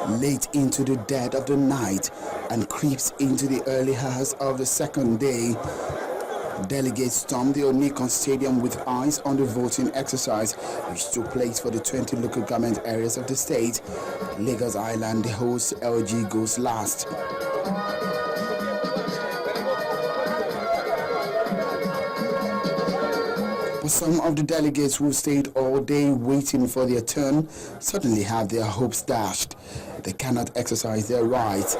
late into the dead of the night and creeps into the early hours of the second day. Delegates stormed the Onikan Stadium with eyes on the voting exercise, which took place for the 20 local government areas of the state. Lagos Island, the host LG, goes last. But some of the delegates who stayed all day waiting for their turn suddenly have their hopes dashed. They cannot exercise their right.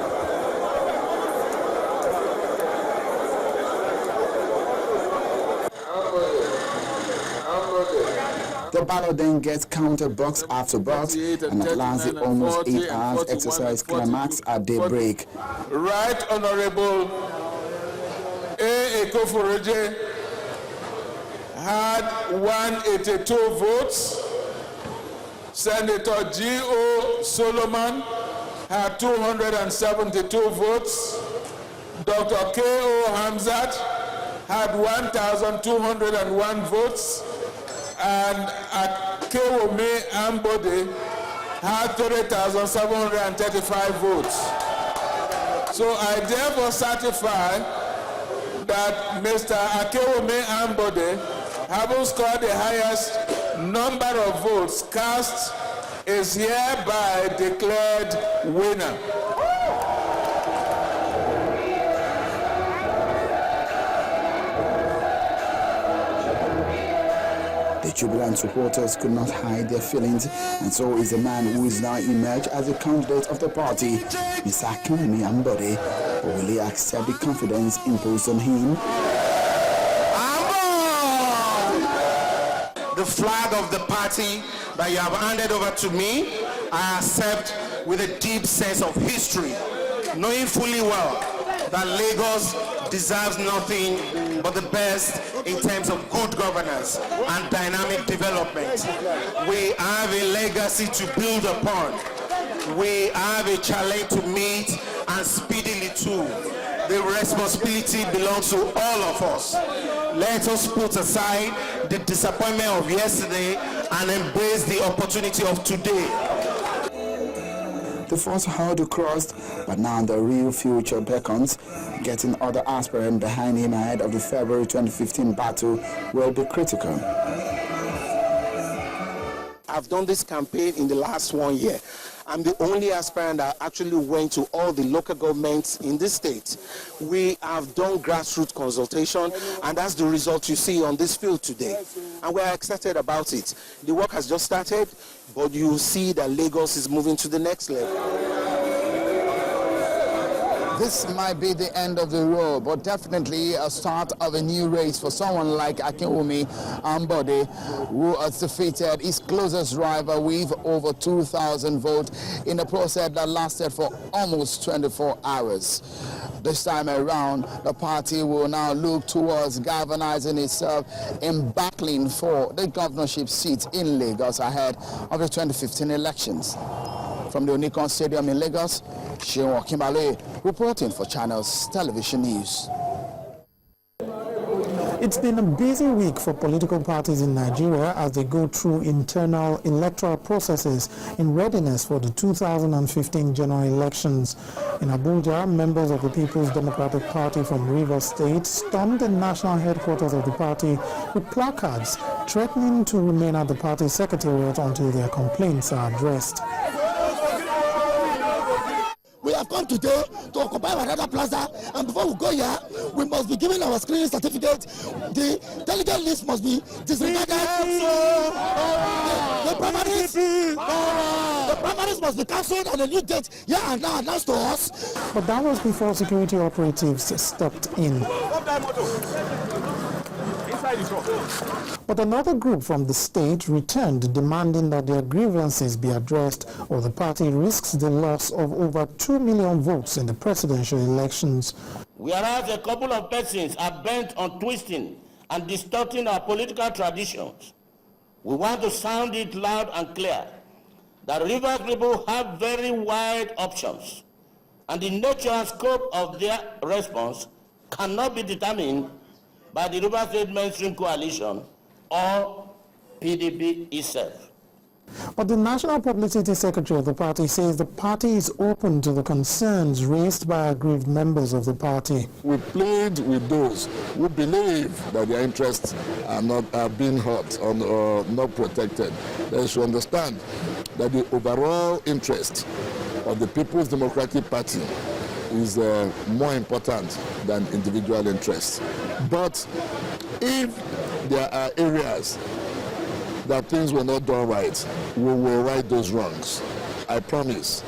The ballot then gets counted box after box, and at last the almost 8 hours exercise climax at daybreak. Right Honorable A. Ekoforoje had 182 votes. Senator G.O. Solomon had 272 votes. Dr. K.O. Hamzat had 1,201 votes. And Akewome Ambode had 3,735 votes. So I therefore certify that Mr. Akewome Ambode, having scored the highest number of votes cast, is hereby declared winner. The jubilant supporters could not hide their feelings, and so is the man who is now emerged as the candidate of the party, Mr. Akewome Ambode. But will he accept the confidence imposed on him? The flag of the party that you have handed over to me, I accept with a deep sense of history, knowing fully well that Lagos deserves nothing but the best in terms of good governance and dynamic development. We have a legacy to build upon. We have a challenge to meet, and speedily too. The responsibility belongs to all of us. Let us put aside the disappointment of yesterday and embrace the opportunity of today. The first hurdle crossed, but now the real future beckons. Getting other aspirants behind him ahead of the February 2015 battle will be critical. I've done this campaign in the last 1 year. I'm the only aspirant that actually went to all the local governments in this state. We have done grassroots consultation, and that's the result you see on this field today. And we're excited about it. The work has just started, but you see that Lagos is moving to the next level. This might be the end of the road, but definitely a start of a new race for someone like Akewome Ambode, who has defeated his closest rival with over 2,000 votes in a process that lasted for almost 24 hours. This time around, the party will now look towards galvanizing itself in battling for the governorship seat in Lagos ahead of the 2015 elections. From the Onikan Stadium in Lagos, Sheon Kimbale reporting for Channels Television News. It's been a busy week for political parties in Nigeria as they go through internal electoral processes in readiness for the 2015 general elections. In Abuja, members of the People's Democratic Party from Rivers State stormed the national headquarters of the party with placards threatening to remain at the party secretariat until their complaints are addressed. We have come today to occupy another plaza, and before we go here, we must be given our screening certificate. The delegate list must be disregarded. The primaries must be cancelled and a new date here and now announced to us. But that was before security operatives stepped in. But another group from the state returned demanding that their grievances be addressed, or the party risks the loss of over 2 million votes in the presidential elections. Whereas a couple of persons are bent on twisting and distorting our political traditions, we want to sound it loud and clear that Rivers people have very wide options, and the nature and scope of their response cannot be determined by the Rivers State Mainstream Coalition or PDP itself. But the National Publicity Secretary of the party says the party is open to the concerns raised by aggrieved members of the party. We plead with those who believe that their interests are being hurt or not protected. They should understand that the overall interest of the People's Democratic Party is more important than individual interests. But if there are areas that things were not done right, we will right those wrongs. I promise.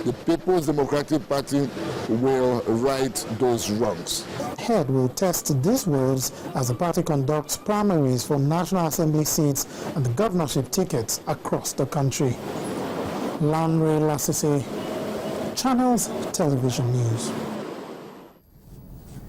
The People's Democratic Party will right those wrongs. Head will test these words as the party conducts primaries for National Assembly seats and the governorship tickets across the country. Lanre Lasise, Channels Television News.